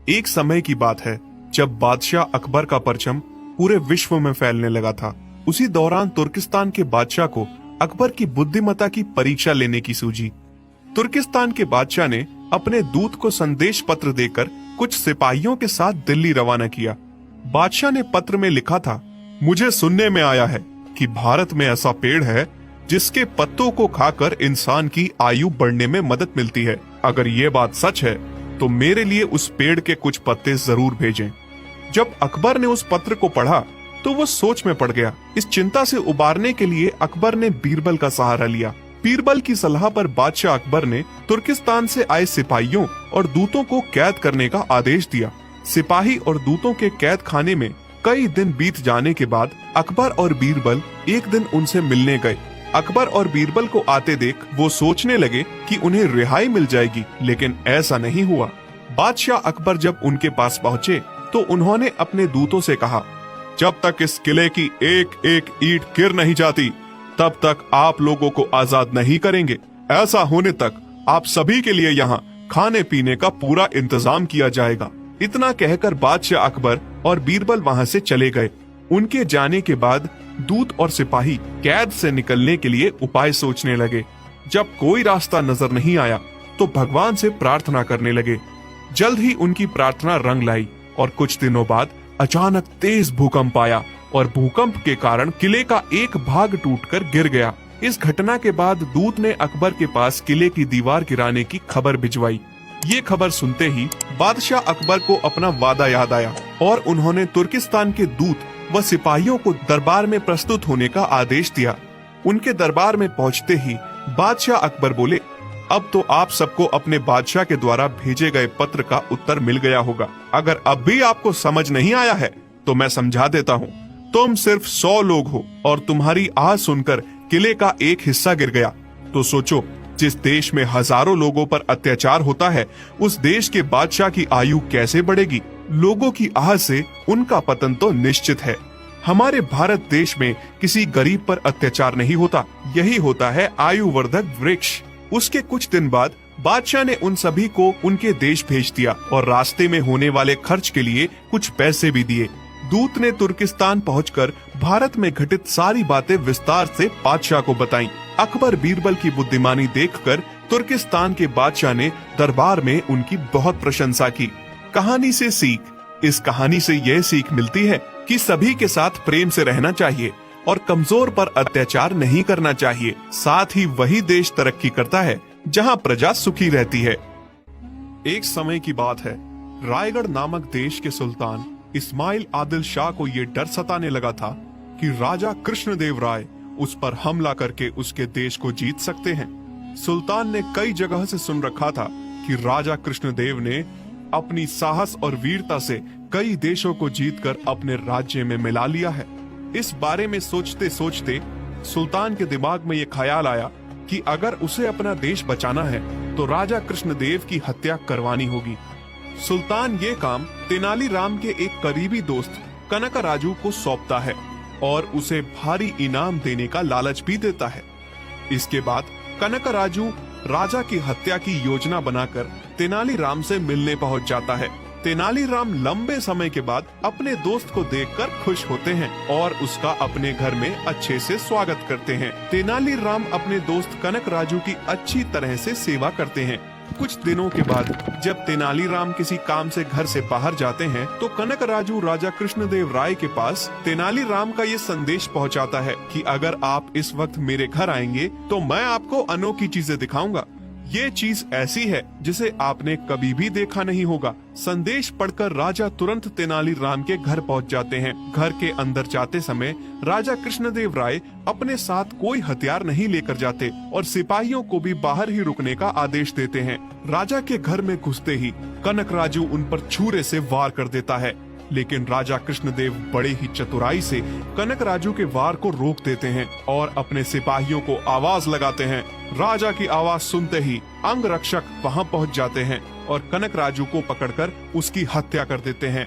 एक समय की बात है जब बादशाह अकबर का परचम पूरे विश्व में फैलने लगा था। उसी दौरान तुर्किस्तान के बादशाह को अकबर की बुद्धिमत्ता की परीक्षा लेने की सूझी। तुर्किस्तान के बादशाह ने अपने दूत को संदेश पत्र देकर कुछ सिपाहियों के साथ दिल्ली रवाना किया। बादशाह ने पत्र में लिखा था, मुझे सुनने में आया है कि भारत में ऐसा पेड़ है जिसके पत्तों को खाकर इंसान की आयु बढ़ने में मदद मिलती है। अगर ये बात सच है तो मेरे लिए उस पेड़ के कुछ पत्ते जरूर भेजें। जब अकबर ने उस पत्र को पढ़ा तो वो सोच में पड़ गया। इस चिंता से उबारने के लिए अकबर ने बीरबल का सहारा लिया। बीरबल की सलाह पर बादशाह अकबर ने तुर्किस्तान से आए सिपाहियों और दूतों को कैद करने का आदेश दिया। सिपाही और दूतों के कैद खाने में कई दिन बीत जाने के बाद अकबर और बीरबल एक दिन उनसे मिलने गए। अकबर और बीरबल को आते देख वो सोचने लगे कि उन्हें रिहाई मिल जाएगी, लेकिन ऐसा नहीं हुआ। बादशाह अकबर जब उनके पास पहुँचे तो उन्होंने अपने दूतों से कहा, जब तक इस किले की एक एक ईंट गिर नहीं जाती तब तक आप लोगों को आजाद नहीं करेंगे। ऐसा होने तक आप सभी के लिए यहाँ खाने पीने का पूरा इंतजाम किया जाएगा। इतना कहकर बादशाह अकबर और बीरबल वहाँ से चले गए। उनके जाने के बाद दूत और सिपाही कैद से निकलने के लिए उपाय सोचने लगे। जब कोई रास्ता नजर नहीं आया तो भगवान से प्रार्थना करने लगे। जल्द ही उनकी प्रार्थना रंग लाई और कुछ दिनों बाद अचानक तेज भूकंप आया और भूकंप के कारण किले का एक भाग टूटकर गिर गया। इस घटना के बाद दूत ने अकबर के पास किले की दीवार गिराने की खबर भिजवाई। ये खबर सुनते ही बादशाह अकबर को अपना वादा याद आया और उन्होंने तुर्किस्तान के दूत व सिपाहियों को दरबार में प्रस्तुत होने का आदेश दिया। उनके दरबार में पहुंचते ही बादशाह अकबर बोले, अब तो आप सबको अपने बादशाह के द्वारा भेजे गए पत्र का उत्तर मिल गया होगा। अगर अब भी आपको समझ नहीं आया है तो मैं समझा देता हूँ। तुम सिर्फ 100 लोग हो और तुम्हारी आह सुनकर किले का एक हिस्सा गिर गया। तो सोचो, जिस देश में हजारों लोगों पर अत्याचार होता है उस देश के बादशाह की आयु कैसे बढ़ेगी। लोगों की आह से उनका पतन तो निश्चित है। हमारे भारत देश में किसी गरीब पर अत्याचार नहीं होता, यही होता है आयुवर्धक वृक्ष। उसके कुछ दिन बाद बादशाह ने उन सभी को उनके देश भेज दिया और रास्ते में होने वाले खर्च के लिए कुछ पैसे भी दिए। दूत ने तुर्किस्तान पहुंचकर भारत में घटित सारी बातें विस्तार से बादशाह को बताईं। अकबर बीरबल की बुद्धिमानी देखकर तुर्किस्तान के बादशाह ने दरबार में उनकी बहुत प्रशंसा की। कहानी से सीख। इस कहानी से यह सीख मिलती है कि सभी के साथ प्रेम से रहना चाहिए और कमजोर पर अत्याचार नहीं करना चाहिए। साथ ही वही देश तरक्की करता है जहां प्रजा सुखी रहती है। एक समय की बात है, रायगढ़ नामक देश के सुल्तान इस्माइल आदिल शाह को ये डर सताने लगा था कि राजा कृष्णदेव राय उस पर हमला करके उसके देश को जीत सकते हैं। सुल्तान ने कई जगह से सुन रखा था कि राजा कृष्णदेव ने अपनी साहस और वीरता से कई देशों को जीतकर अपने राज्य में मिला लिया है। इस बारे में सोचते सोचते सुल्तान के दिमाग में ये ख्याल आया कि अगर उसे अपना देश बचाना है तो राजा कृष्णदेव की हत्या करवानी होगी। सुल्तान ये काम तेनालीराम के एक करीबी दोस्त कनकराजू को सौंपता है और उसे भारी इनाम देने का लालच भी देता है। इसके बाद कनकराजू राजा की हत्या की योजना बनाकर तेनालीराम से मिलने पहुंच जाता है। तेनालीराम लंबे समय के बाद अपने दोस्त को देखकर खुश होते हैं और उसका अपने घर में अच्छे से स्वागत करते हैं। तेनालीराम अपने दोस्त कनकराजू की अच्छी तरह से सेवा करते हैं। कुछ दिनों के बाद जब तेनालीराम किसी काम से घर से बाहर जाते हैं तो कनकराजू राजा कृष्णदेव राय के पास तेनालीराम का ये संदेश पहुंचाता है कि अगर आप इस वक्त मेरे घर आएंगे तो मैं आपको अनोखी चीजें दिखाऊंगा। ये चीज ऐसी है जिसे आपने कभी भी देखा नहीं होगा। संदेश पढ़कर राजा तुरंत तेनालीराम के घर पहुंच जाते हैं। घर के अंदर जाते समय राजा कृष्णदेव राय अपने साथ कोई हथियार नहीं लेकर जाते और सिपाहियों को भी बाहर ही रुकने का आदेश देते हैं। राजा के घर में घुसते ही कनकराजू उन पर छुरे से वार कर देता है, लेकिन राजा कृष्णदेव बड़े ही चतुराई से कनकराजू के वार को रोक देते हैं और अपने सिपाहियों को आवाज लगाते हैं। राजा की आवाज सुनते ही अंगरक्षक वहां पहुंच जाते हैं और कनकराजू को पकड़कर उसकी हत्या कर देते हैं।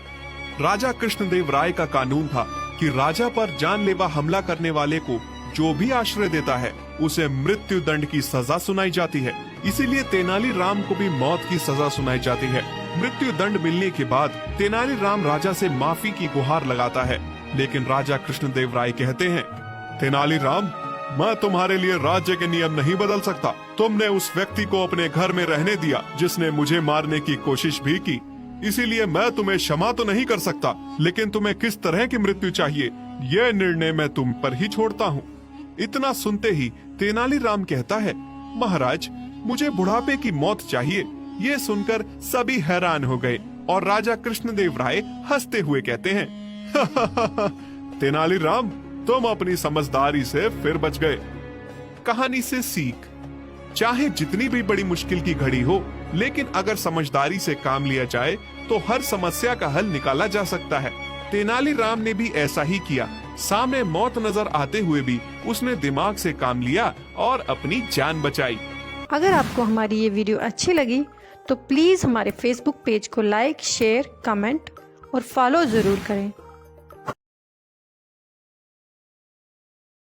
राजा कृष्णदेव राय का कानून था कि राजा पर जानलेवा हमला करने वाले को जो भी आश्रय देता है उसे मृत्यु दंड की सजा सुनाई जाती है। इसीलिए तेनालीराम को भी मौत की सजा सुनाई जाती है। मृत्यु दंड मिलने के बाद तेनालीराम राजा से माफी की गुहार लगाता है, लेकिन राजा कृष्णदेव राय कहते हैं, तेनालीराम, मैं तुम्हारे लिए राज्य के नियम नहीं बदल सकता। तुमने उस व्यक्ति को अपने घर में रहने दिया जिसने मुझे मारने की कोशिश भी की, इसीलिए मैं तुम्हें क्षमा तो नहीं कर सकता, लेकिन तुम्हें किस तरह की मृत्यु चाहिए यह निर्णय मैं तुम पर ही छोड़ता हूँ। इतना सुनते ही तेनालीराम कहता है, महाराज, मुझे बुढ़ापे की मौत चाहिए। ये सुनकर सभी हैरान हो गए और राजा कृष्णदेव राय हंसते हुए कहते हैं, तेनालीराम, तुम अपनी समझदारी से फिर बच गए। कहानी से सीख, चाहे जितनी भी बड़ी मुश्किल की घड़ी हो, लेकिन अगर समझदारी से काम लिया जाए तो हर समस्या का हल निकाला जा सकता है। तेनालीराम ने भी ऐसा ही किया। सामने मौत नजर आते हुए भी उसने दिमाग से काम लिया और अपनी जान बचाई। अगर आपको हमारी ये वीडियो अच्छी लगी तो प्लीज़ हमारे फेसबुक पेज को लाइक, शेयर, कमेंट और फॉलो ज़रूर करें।